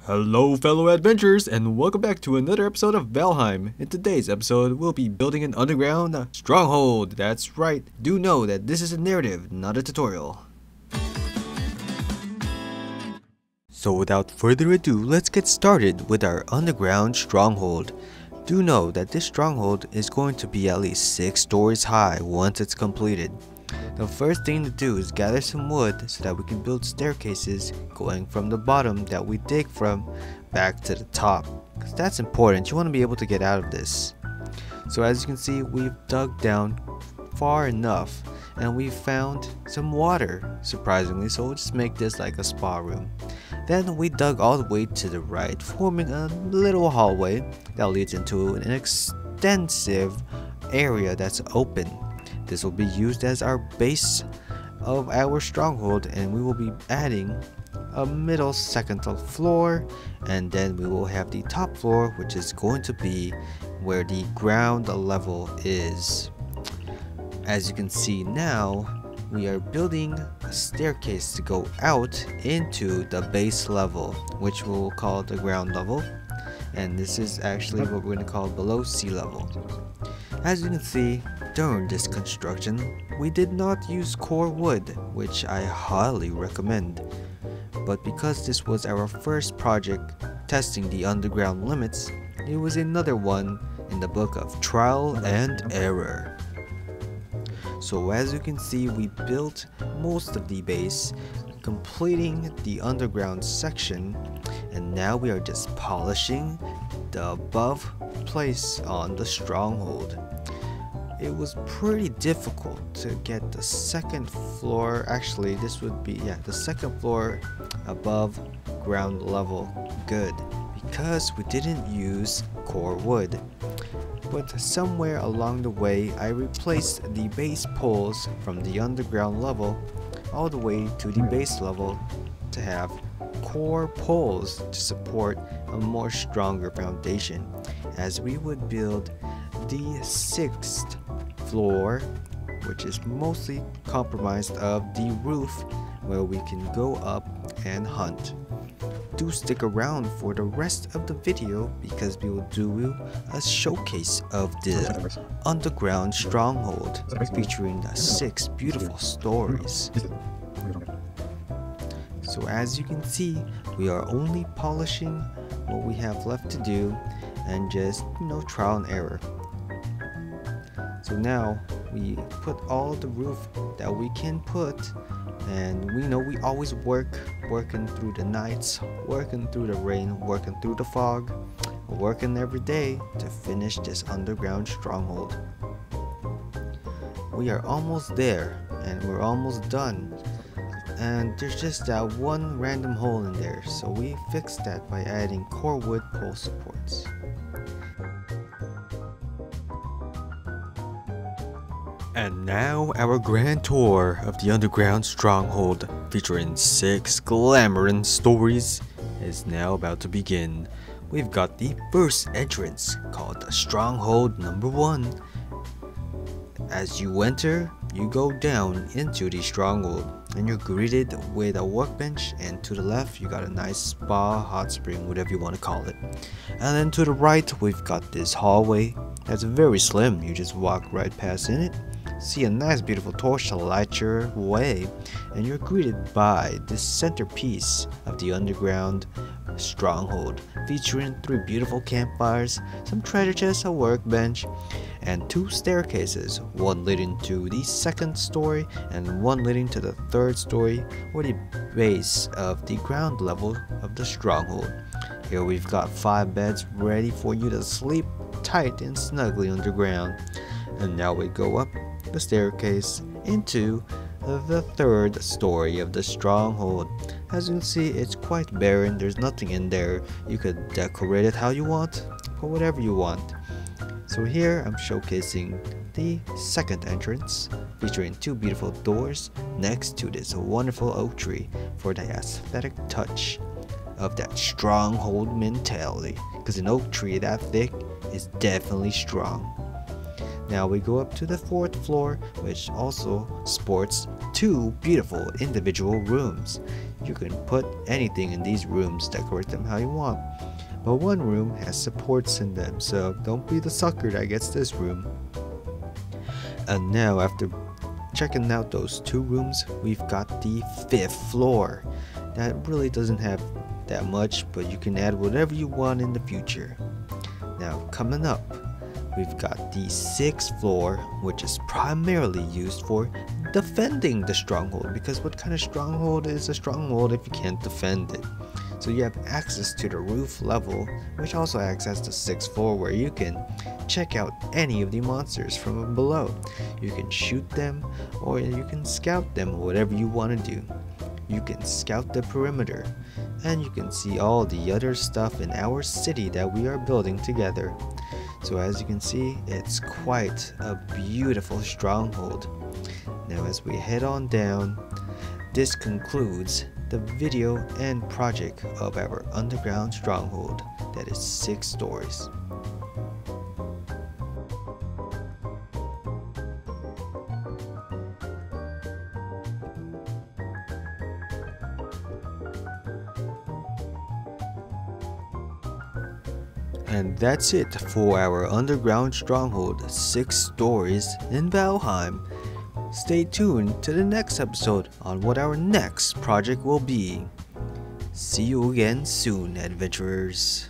Hello fellow adventurers, and welcome back to another episode of Valheim. In today's episode, we'll be building an underground stronghold. That's right, do know that this is a narrative, not a tutorial. So without further ado, let's get started with our underground stronghold. Do know that this stronghold is going to be at least 6 stories high once it's completed. The first thing to do is gather some wood so that we can build staircases going from the bottom that we dig from back to the top, because that's important. You want to be able to get out of this. So as you can see, we've dug down far enough and we found some water, surprisingly, so we'll just make this like a spa room. Then we dug all the way to the right, forming a little hallway that leads into an extensive area that's open. This will be used as our base of our stronghold, and we will be adding a middle second floor, and then we will have the top floor, which is going to be where the ground level is. As you can see now, we are building a staircase to go out into the base level, which we'll call the ground level, and this is actually what we're going to call below sea level. As you can see, during this construction, we did not use core wood, which I highly recommend. But because this was our first project testing the underground limits, it was another one in the book of trial and error. So as you can see, we built most of the base, completing the underground section, and now we are just polishing the above place on the stronghold. It was pretty difficult to get the second floor, actually this would be, the second floor above ground level good, because we didn't use core wood. But somewhere along the way, I replaced the base poles from the underground level all the way to the base level to have core poles to support a more stronger foundation, as we would build the 6th floor, which is mostly comprised of the roof where we can go up and hunt. Do stick around for the rest of the video, because we will do a showcase of the underground stronghold featuring the 6 beautiful stories. So as you can see, we are only polishing what we have left to do and just, trial and error. So now we put all the roof that we can put, and we know we always working through the nights, working through the rain, working through the fog, working every day to finish this underground stronghold. We are almost there, and we're almost done. And there's just that one random hole in there, so we fixed that by adding core wood pole supports. And now our grand tour of the underground stronghold, featuring 6 glamorous stories, is now about to begin. We've got the first entrance, called the Stronghold number 1. As you enter, you go down into the stronghold, and you're greeted with a workbench, and to the left you got a nice spa, hot spring, whatever you want to call it. And then to the right, we've got this hallway that's very slim. You just walk right past in it, see a nice beautiful torch to light your way, and you're greeted by this centerpiece of the underground stronghold, featuring 3 beautiful campfires, some treasure chests, a workbench, and 2 staircases, one leading to the 2nd story and one leading to the 3rd story, or the base of the ground level of the stronghold. Here we've got 5 beds ready for you to sleep tight and snugly underground. And now we go up the staircase into the 3rd story of the stronghold. As you can see, it's quite barren. There's nothing in there. You could decorate it how you want, put whatever you want. So here I'm showcasing the 2nd entrance, featuring 2 beautiful doors next to this wonderful oak tree for the aesthetic touch of that stronghold mentality, because an oak tree that thick is definitely strong. Now we go up to the 4th floor, which also sports 2 beautiful individual rooms. You can put anything in these rooms, decorate them how you want. But one room has supports in them, so don't be the sucker that gets this room. And now after checking out those 2 rooms, we've got the 5th floor. That really doesn't have that much, but you can add whatever you want in the future. Now coming up, we've got the 6th floor, which is primarily used for defending the stronghold, because what kind of stronghold is a stronghold if you can't defend it? So you have access to the roof level, which also acts as the 6th floor, where you can check out any of the monsters from below. You can shoot them, or you can scout them, whatever you want to do. You can scout the perimeter, and you can see all the other stuff in our city that we are building together. So as you can see, it's quite a beautiful stronghold. Now as we head on down, this concludes the video and project of our underground stronghold that is 6 stories. And that's it for our underground stronghold 6 stories in Valheim. Stay tuned to the next episode on what our next project will be. See you again soon, adventurers.